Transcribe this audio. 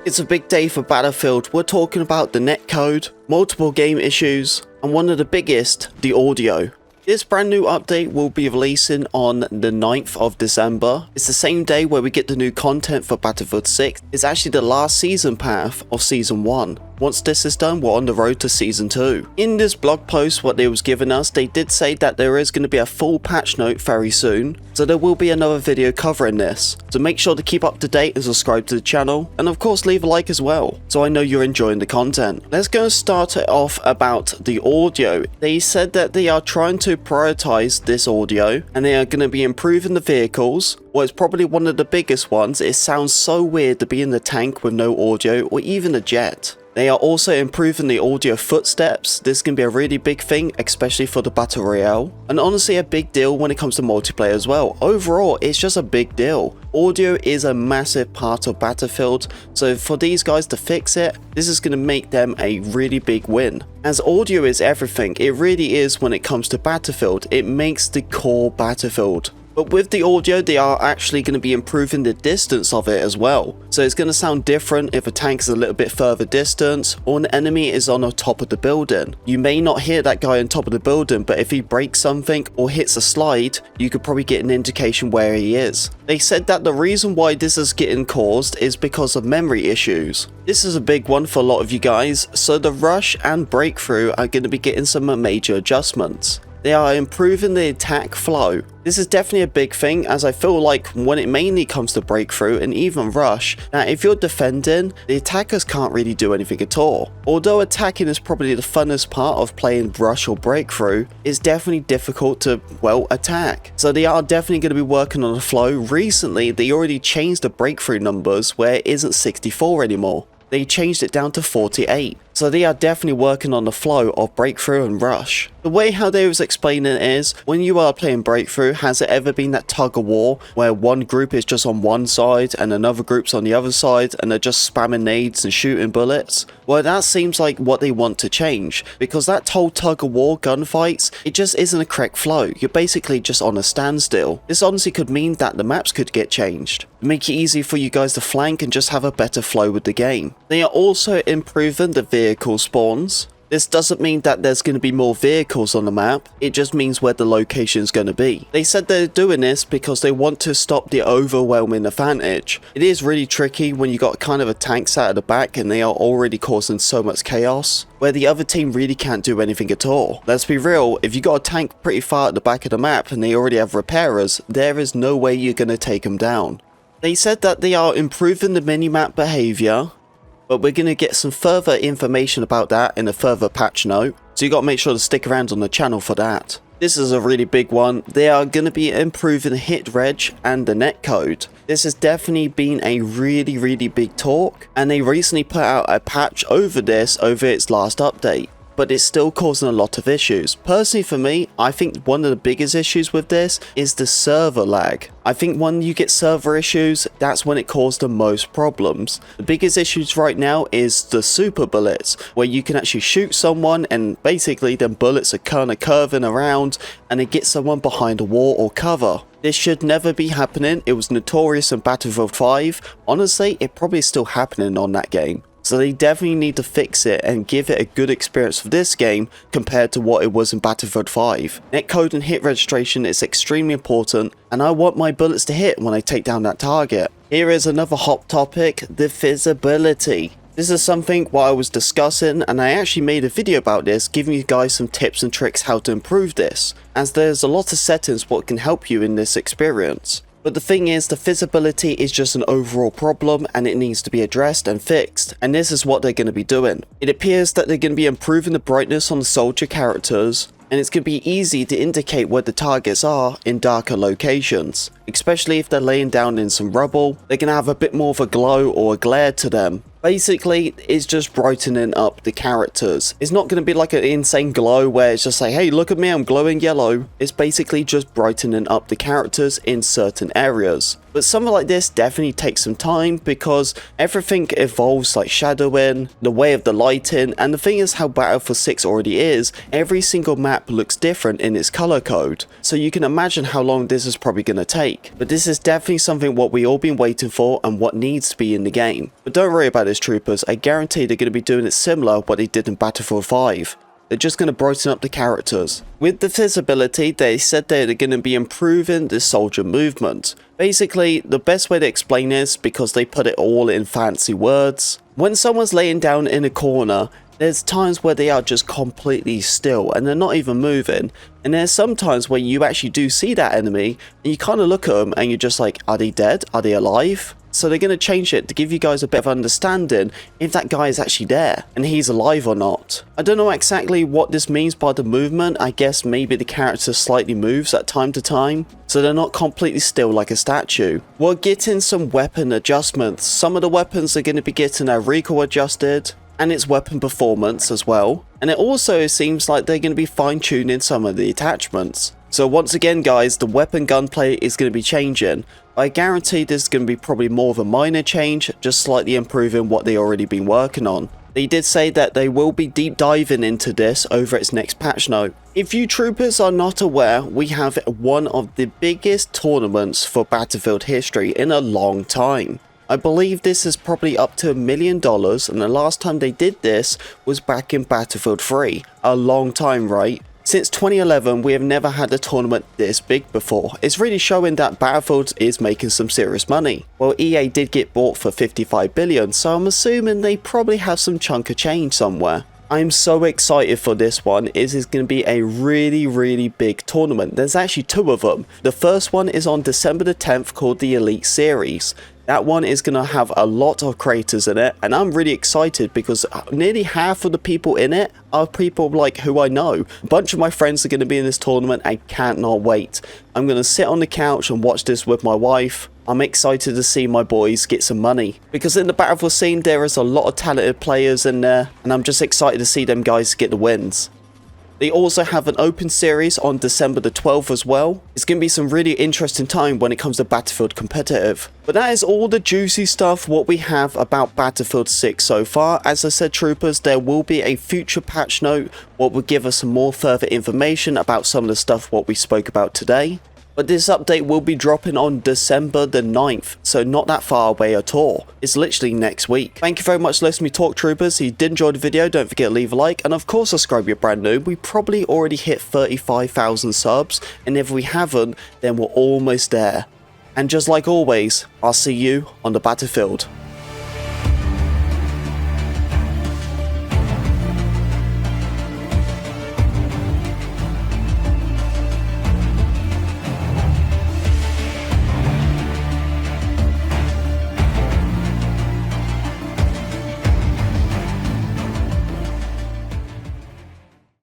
It's a big day for Battlefield. We're talking about the netcode, multiple game issues, and one of the biggest, the audio. This brand new update will be releasing on the 9th of December. It's the same day where we get the new content for Battlefield 6. It's actually the last season path of Season 1. Once this is done, we're on the road to Season 2. In this blog post, what they was giving us, they did say that there is going to be a full patch note very soon. So there will be another video covering this. So make sure to keep up to date and subscribe to the channel. And of course, leave a like as well, so I know you're enjoying the content. Let's go and start it off about the audio. They said that they are trying to prioritize this audio and they are going to be improving the vehicles. Well, it's probably one of the biggest ones. It sounds so weird to be in the tank with no audio or even a jet. They are also improving the audio footsteps. This can be a really big thing, especially for the Battle Royale. And honestly, a big deal when it comes to multiplayer as well. Overall, it's just a big deal. Audio is a massive part of Battlefield, so for these guys to fix it, this is going to make them a really big win. As audio is everything, it really is when it comes to Battlefield. It makes the core Battlefield. But with the audio, they are actually going to be improving the distance of it as well. So it's going to sound different if a tank is a little bit further distance or an enemy is on the top of the building. You may not hear that guy on top of the building, but if he breaks something or hits a slide, you could probably get an indication where he is. They said that the reason why this is getting caused is because of memory issues. This is a big one for a lot of you guys, so the rush and breakthrough are going to be getting some major adjustments. They are improving the attack flow. This is definitely a big thing, as I feel like when it mainly comes to breakthrough and even rush, that if you're defending, the attackers can't really do anything at all. Although attacking is probably the funnest part of playing rush or breakthrough, it's definitely difficult to, well, attack. So they are definitely going to be working on the flow. Recently, they already changed the breakthrough numbers where it isn't 64 anymore. They changed it down to 48. So they are definitely working on the flow of breakthrough and rush. The way how they was explaining it is, when you are playing breakthrough, has it ever been that tug of war where one group is just on one side and another group's on the other side and they're just spamming nades and shooting bullets? Well, that seems like what they want to change, because that whole tug of war gunfights, it just isn't a correct flow. You're basically just on a standstill. This honestly could mean that the maps could get changed. Make it easy for you guys to flank and just have a better flow with the game. They are also improving the vehicle spawns. This doesn't mean that there's going to be more vehicles on the map, it just means where the location is going to be. They said they're doing this because they want to stop the overwhelming advantage. It is really tricky when you got kind of a tank sat at the back and they are already causing so much chaos, where the other team really can't do anything at all. Let's be real, if you got a tank pretty far at the back of the map and they already have repairers, there is no way you're going to take them down. They said that they are improving the minimap behavior, but we're going to get some further information about that in a further patch note, so you got to make sure to stick around on the channel for that. This is a really big one. They are going to be improving the hit reg and the netcode. This has definitely been a really big talk, and they recently put out a patch over this over its last update. But it's still causing a lot of issues. Personally for me, I think one of the biggest issues with this is the server lag. I think when you get server issues, that's when it causes the most problems. The biggest issues right now is the super bullets, where you can actually shoot someone and basically them bullets are kind of curving around and it gets someone behind a wall or cover. This should never be happening. It was notorious in Battlefield 5. Honestly, it probably is still happening on that game. So they definitely need to fix it and give it a good experience for this game compared to what it was in Battlefield 5. Netcode and hit registration is extremely important, and I want my bullets to hit when I take down that target. Here is another hot topic, the visibility. This is something what I was discussing, and I actually made a video about this, giving you guys some tips and tricks how to improve this, as there's a lot of settings what can help you in this experience. But the thing is, the visibility is just an overall problem and it needs to be addressed and fixed, and this is what they're going to be doing. It appears that they're going to be improving the brightness on the soldier characters, and it's going to be easy to indicate where the targets are in darker locations. Especially if they're laying down in some rubble, they're going to have a bit more of a glow or a glare to them. Basically, it's just brightening up the characters. It's not going to be like an insane glow where it's just like, hey, look at me, I'm glowing yellow. It's basically just brightening up the characters in certain areas. But something like this definitely takes some time because everything evolves like shadowing, the way of the lighting, and the thing is how Battlefield 6 already is, every single map looks different in its color code. So you can imagine how long this is probably going to take. But this is definitely something what we all been waiting for and what needs to be in the game. But don't worry about this, troopers, I guarantee they're going to be doing it similar what they did in Battlefield 5. They're just going to brighten up the characters. With the visibility, they said they're going to be improving the soldier movement. Basically, the best way to explain this, because they put it all in fancy words, when someone's laying down in a corner, there's times where they are just completely still and they're not even moving. And there's some times where you actually do see that enemy and you kind of look at them and you're just like, are they dead? Are they alive? So they're going to change it to give you guys a bit of understanding if that guy is actually there and he's alive or not. I don't know exactly what this means by the movement. I guess maybe the character slightly moves at time to time, so they're not completely still like a statue. We're getting some weapon adjustments. Some of the weapons are going to be getting their recoil adjusted and its weapon performance as well. And it also seems like they're going to be fine-tuning some of the attachments. So once again guys, the weapon gunplay is going to be changing. I guarantee this is going to be probably more of a minor change, just slightly improving what they already been working on. They did say that they will be deep diving into this over its next patch note. If you troopers are not aware, we have one of the biggest tournaments for Battlefield history in a long time. I believe this is probably up to $1 million, and the last time they did this was back in Battlefield 3. A long time, right? Since 2011, we have never had a tournament this big before. It's really showing that Battlefield is making some serious money. Well, EA did get bought for $55 billion, so I'm assuming they probably have some chunk of change somewhere. I'm so excited for this one. It is going to be a really big tournament. There's actually two of them. The first one is on December the 10th called the Elite Series. That one is going to have a lot of creators in it, and I'm really excited because nearly half of the people in it are people like who I know. A bunch of my friends are going to be in this tournament. I can't not wait. I'm going to sit on the couch and watch this with my wife. I'm excited to see my boys get some money, because in the Battlefield scene there is a lot of talented players in there, and I'm just excited to see them guys get the wins. They also have an open series on December the 12th as well. It's going to be some really interesting time when it comes to Battlefield competitive. But that is all the juicy stuff what we have about Battlefield 6 so far. As I said, troopers, there will be a future patch note what will give us some more further information about some of the stuff what we spoke about today. But this update will be dropping on December the 9th, so not that far away at all. It's literally next week. Thank you very much for listening to me talk, troopers. If you did enjoy the video, don't forget to leave a like, and of course subscribe if you're brand new. We probably already hit 35,000 subs, and if we haven't, then we're almost there. And just like always, I'll see you on the battlefield.